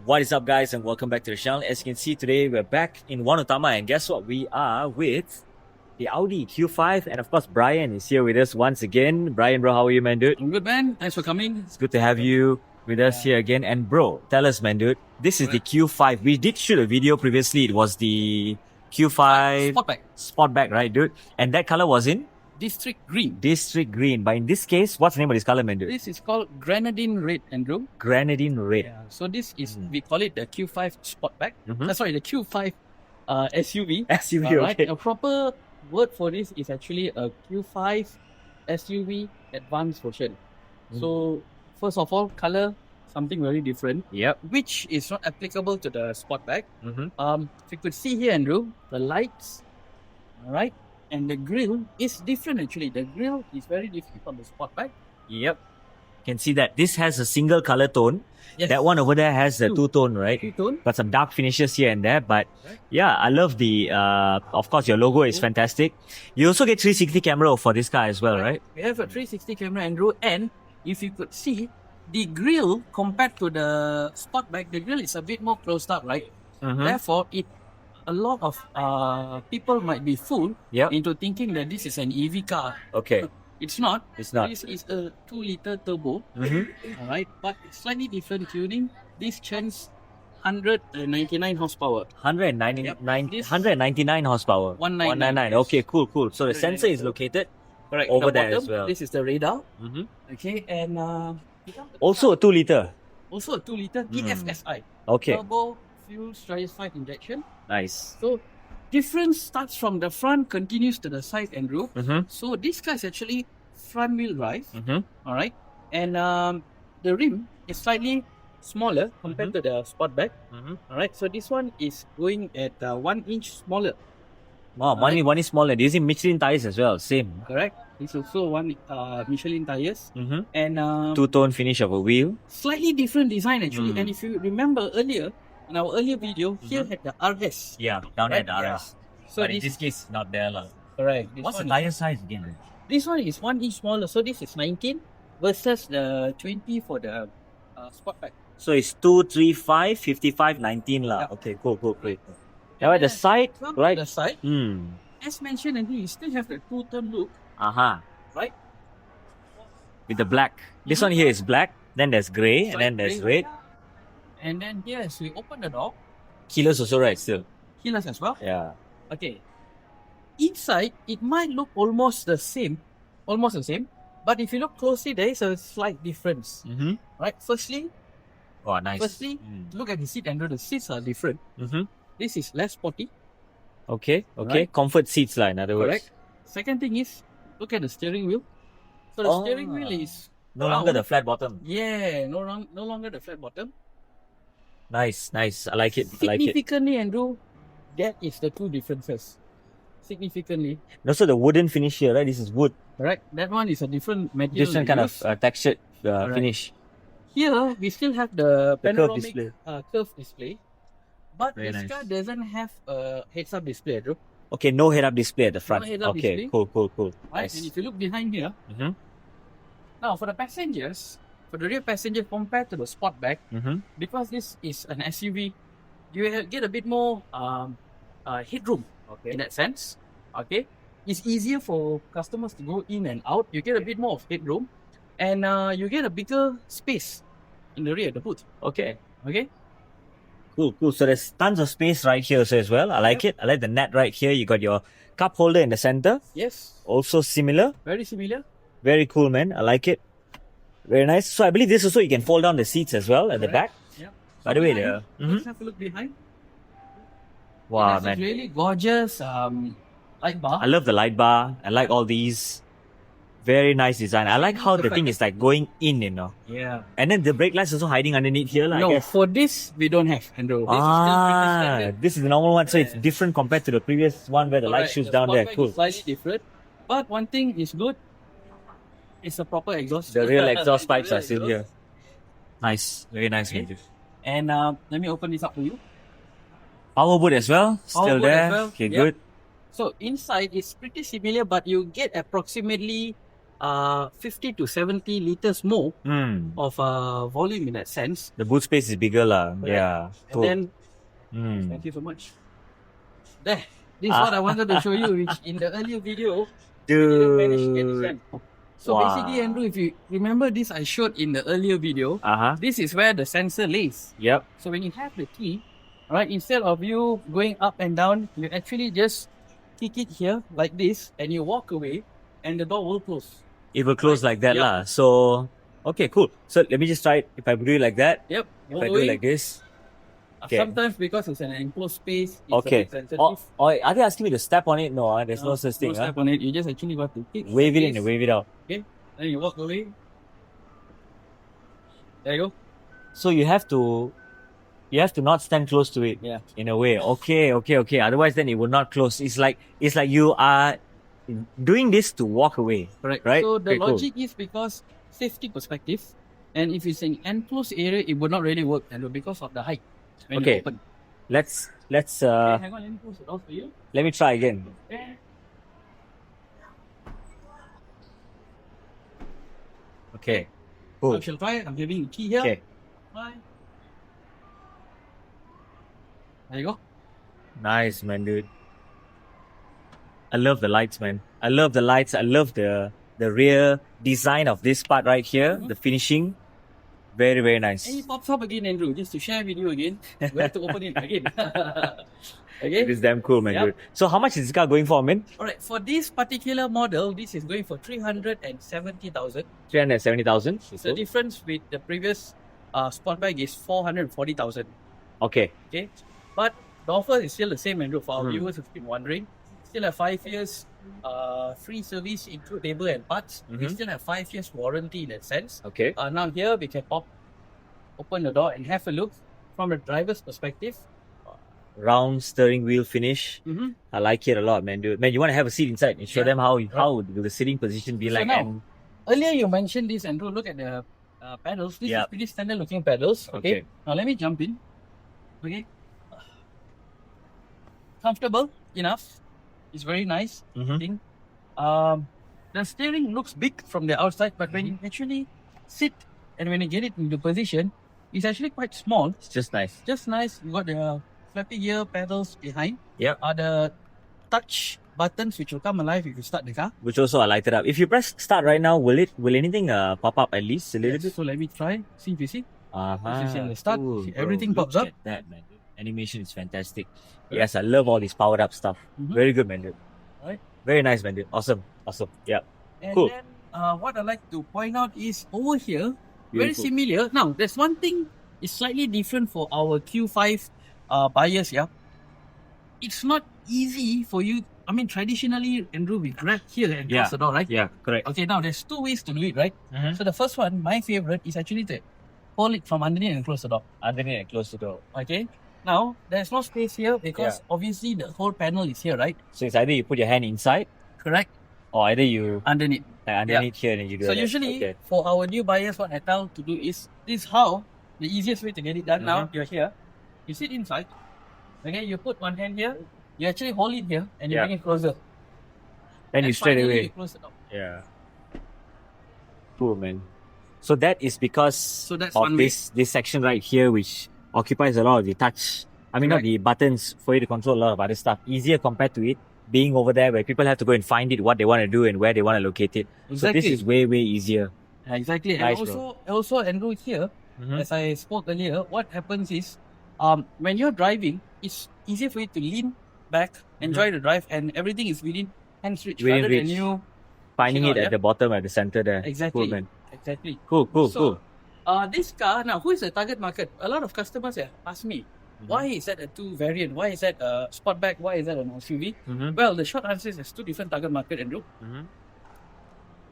What is up, guys, and welcome back to the channel. As you can see, today we're back in Wanutama, and guess what? We are with the Audi Q5, and of course, Brian is here with us once again. Brian, bro, how are you, man, dude? I'm good, man. Thanks for coming. It's good to have you with us here again. And bro, tell us, man, dude, this is the Q5. We did shoot a video previously. It was the Q5 Sportback, right, dude? And that color was in District Green. District Green. But in this case, what's the name of this color, man, dude? This is called Grenadine Red, Andrew. Grenadine Red. Yeah. So this is, we call it the Q5 Sportback. Sorry, the Q5 SUV. SUV, right? okay. A proper word for this is actually a Q5 SUV advanced version. So first of all, color, something very different. Yep. Which is not applicable to the Sportback. If you could see here, Andrew, the lights, alright, and the grille is different actually. The grille is very different from the Sportback. Yep. Can see that this has a single color tone. Yes. That one over there has a two-tone, right? Two-tone. Got some dark finishes here and there, but yeah, I love the, of course, your logo is fantastic. You also get 360 camera for this car as well, right? We have a 360 camera, Andrew, and if you could see, the grille compared to the Sportback, the grille is a bit more closed up, right? Therefore, a lot of people might be fooled into thinking that this is an EV car. Okay. It's not. It's not. This is a 2-liter turbo. Alright, but slightly different tuning. This churns 199 horsepower. 199 horsepower. 199. Okay, cool. So the sensor is located over there bottom, as well. This is the radar. Okay, and also a 2-liter. Also a 2-liter TFSI. Okay. Turbo fuel stratified injection. Nice. So difference starts from the front, continues to the side and roof. So this car is actually front wheel drive. Alright. And the rim is slightly smaller compared to the Sportback. Alright. So this one is going at 1 inch smaller. Wow, one is smaller. They're using Michelin tires as well. Same. Correct. It's also one Michelin tires. And two-tone finish of a wheel. Slightly different design actually. And if you remember earlier, in our earlier video, here had the RS. Yeah, down at the RS. So but in this case, not there. Correct. What's the tire size again? This one is 1 inch smaller. So this is 19 versus the 20 for the Sportback. So it's 2, 3, 5, 55, 19 lah. Okay, cool. Now at the side, right? The side, as mentioned, and you still have the two-tone look. Right? With the black. This one here is black, then there's grey, and then there's red. And then here, as we open the door, Keyless also, right? Still. keyless as well. Yeah. Okay. Inside, it might look almost the same. But if you look closely, there is a slight difference. Right? Firstly, Nice. look at the seat, and the seats are different. This is less sporty. Okay. Right. Comfort seats lah, in other words. Correct. Second thing is, look at the steering wheel. So the steering wheel is no longer the flat bottom. Yeah, no longer the flat bottom. Nice. I like it. Significantly, Andrew, that is the two differences. Significantly. And also the wooden finish here, right? This is wood. Correct. That one is a different material. Different kind of textured finish. Here, we still have the panoramic curved display. curved display. But Very this nice. car doesn't have a heads-up display, Andrew. Okay, no head-up display at the front. No head-up Okay, display. cool. Right? Nice. And if you look behind here, now for the passengers, for the rear passenger compared to the Sportback, because this is an SUV, you get a bit more headroom in that sense. Okay, it's easier for customers to go in and out. You get a bit more of headroom, and you get a bigger space in the rear, the boot. Okay. Cool. So there's tons of space right here also as well. I like it. I like the net right here. You got your cup holder in the center. Yes. Also similar. Very similar. Very cool, man. I like it. Very nice. So I believe this also you can fold down the seats as well at the back. Yeah. By the way, let's have a look behind. Wow, It's man. really gorgeous light bar. I love the light bar. I like all these. Very nice design. I like how the thing is like going in, Yeah. And then the brake lights also hiding underneath here, I No, guess. for this we don't have, Andrew. This is still pretty standard. This is the normal one, so it's different compared to the previous one where the light shoots down there. Sportback Cool. is slightly different, but one thing is good. It's a proper exhaust. The real exhaust The pipes real are still exhaust. here. Nice. Very nice. Okay. And let me open this up for you. Power boot as well. Power Still boot as there. well. Okay, Yep. good. So inside it's pretty similar, but you get approximately 50 to 70 liters more Hmm. of volume in that sense. The boot space is bigger lah. Correct. Yeah. And then, thank you so much. There. This is what I wanted to show you, which in the earlier video, we didn't manage to get this done. So basically, Andrew, if you remember this I showed in the earlier video, this is where the sensor lays. Yep. So when you have the key, right, instead of you going up and down, you actually just kick it here like this and you walk away and the door will close. It will close like that lah. So, okay, cool. So let me just try it. If I do it like that, Yep. if I do it like this. Okay. Sometimes because it's an enclosed space, it's Okay. a bit sensitive. Or are they asking me to step on it? No, there's no such thing. No step on it. You just actually got to kick. Wave like it in and wave it out. Okay. Then you walk away. There you go. So you have to not stand close to it. Yeah. In a way. Okay. Otherwise then it will not close. It's like you are doing this to walk away. Correct. Right? So the Okay, cool. logic is because safety perspective, and if it's an enclosed area, it would not really work, and because of the height. When you Okay. open. Let's Okay, hang on, let me close the door for you. let me try again. Okay. Okay. I Cool. shall try it. I'm giving you key here. Okay. Bye. There you go. Nice, man, dude. I love the lights, man. I love the lights. I love the rear design of this part right here. The finishing. Very, very nice. And it pops up again, Andrew, just to share with you again. We have to open it again. It Okay. is damn cool, man, Yep. dude. So how much is this car going for, man? Alright, for this particular model, this is going for 370,000. 370,000. The difference with the previous Sportback is 440,000. Okay. Okay, but the offer is still the same, Andrew. For our viewers who've been wondering, still have 5 years free service include labor and parts. We still have 5 years warranty in that sense. Okay. Now here we can open the door and have a look from the driver's perspective. Round steering wheel finish. I like it a lot, man, dude. Man, you want to have a seat inside and show them how will the sitting position be So like. now, And earlier you mentioned this, Andrew. Look at the pedals. This is pretty standard looking pedals. Okay. Now let me jump in. Okay. Comfortable enough. It's very nice. Thing. The steering looks big from the outside, but when you actually sit and when you get it into position, it's actually quite small. it's just nice. Just nice. You got the flappy gear pedals behind. Yep. The touch buttons which will come alive if you start the car. Which also I light it up. If you press start right now, will anything pop up at least a little bit? So let me try. See if you see. Uh-huh. You see in the start, Cool, see bro. everything pops Look up. at that, man. Dude. Animation is fantastic. Yes, I love all this powered up stuff. Very good, man, dude. Right. Very nice, man, dude. Awesome. Yeah. And Cool. then what I like to point out is over here, very Beautiful. similar. Now, there's one thing is slightly different for our Q5 buyers, yeah. It's not easy for you. I mean, traditionally, Andrew, we grab here and close the door, right? Yeah, correct. Okay, now there's 2 ways to do it, right? So the first one, my favorite, is actually to hold it from underneath and close the door. Underneath and close the door. Okay. Now, there's no space here because obviously the whole panel is here, right? So it's either you put your hand inside Correct. or either you Underneath. underneath here and you do So that. usually, Okay. for our new buyers, what I tell to do is, this is how the easiest way to get it done. Now, you're here. You sit inside. Okay, you put one hand here. You actually hold it here and you bring it closer. Then you And straight finally, away. you close the door. Yeah. Cool, man. So that is because that's of one way. this section right here, which occupies a lot of the touch. I mean, not Correct. the buttons for you to control a lot of other stuff. Easier compared to it being over there where people have to go and find it, what they want to do and where they want to locate it. So this Exactly. is way, way easier. Exactly. Nice, And bro. also, Andrew, here, as I spoke earlier, what happens is, when you're driving, it's easier for you to lean back, enjoy the drive, and everything is within hands reach Within rather than reach. you. Finding it Yeah. at the bottom, at the center there. Exactly. Cool, man. Exactly. Cool. So, this car, now, who is the target market? A lot of customers ask me, why is that a 2 variant? Why is that a Sportback? Why is that an SUV? Well, the short answer is there's 2 different target market, Andrew.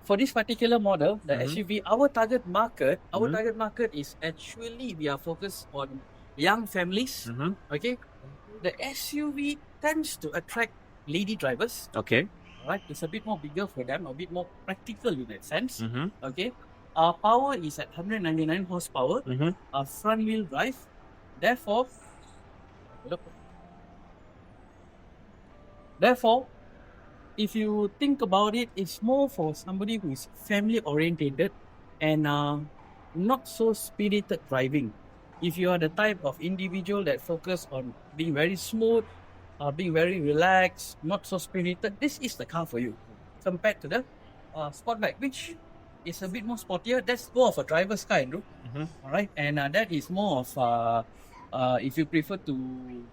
For this particular model, the SUV, our target market is actually, we are focused on young families. Okay, the SUV tends to attract lady drivers. Okay. Right, it's a bit more bigger for them, a bit more practical in that sense. Okay, our power is at 199 horsepower. Our front wheel drive, therefore, if you think about it, it's more for somebody who is family orientated and not so spirited driving. If you are the type of individual that focus on being very smooth, being very relaxed, not so spirited, this is the car for you. Compared to the Sportback, which is a bit more sportier. That's more of a driver's car, bro. All right, and that is more of if you prefer to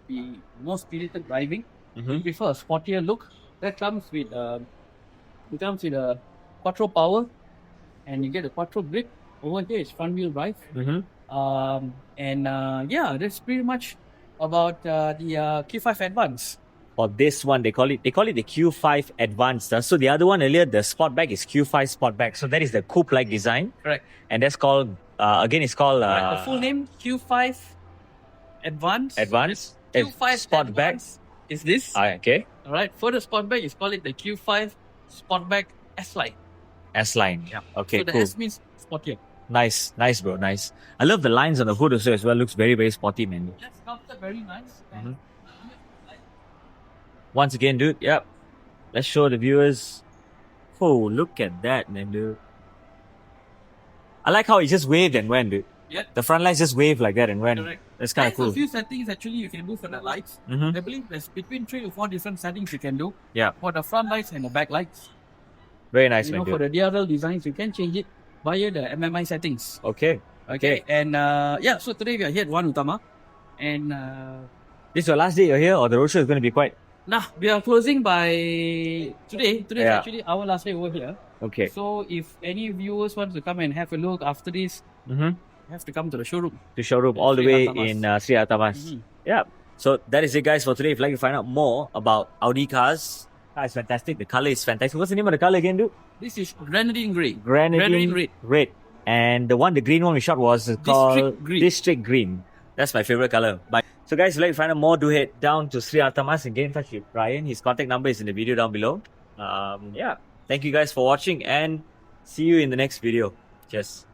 be more spirited driving, you prefer a sportier look. That comes with a quattro power, and you get a quattro grip. Over here is front wheel drive. Yeah, that's pretty much about the Q5 Advance. For this one, they call it the Q5 Advanced. So the other one earlier, the Sportback is Q5 Sportback. So that is the coupe-like design. Correct. And that's called it's called the full name Q5 Advance. Q5 Sportback Advance is this. Okay. All right. For the Sportback, it's called it the Q5 Sportback S-Line. S-Line. Yeah. Okay, so the cool. S means sportier. Nice, bro, nice. I love the lines on the hood also as well. Looks very, very sporty, man. That's sculpted very nice. Once again, dude, yep. Let's show the viewers. Oh, look at that, man, dude. I like how it just waved and went, dude. Yeah. The front lights just waved like that and went. Correct. That's kind of cool. There's a few settings actually you can do for the lights. I believe there's between 3 to 4 different settings you can do. Yeah. For the front lights and the back lights. Very nice, man, For dude. the DRL designs, you can change it via the MMI settings. Okay. And so today we are here at One Utama. And this is your last day you're here, or the roadshow is going to be quite... we are closing by today. Today is Yeah. actually our last day over here. Okay. So if any viewers want to come and have a look after this, you have to come to the showroom. To showroom all the Sri way Hartamas. in Sri Hartamas. Yeah. So that is it, guys, for today. If you'd like to find out more about Audi cars, it's fantastic. The color is fantastic. What's the name of the color again, dude? This is Grenadine Grey. Grenadine red. And the green one we shot was called Green. District Green. That's my favorite color. But so guys, if you'd like to find out more, do head down to Sri Hartamas and get in touch with Brian. His contact number is in the video down below. Thank you guys for watching and see you in the next video. Cheers.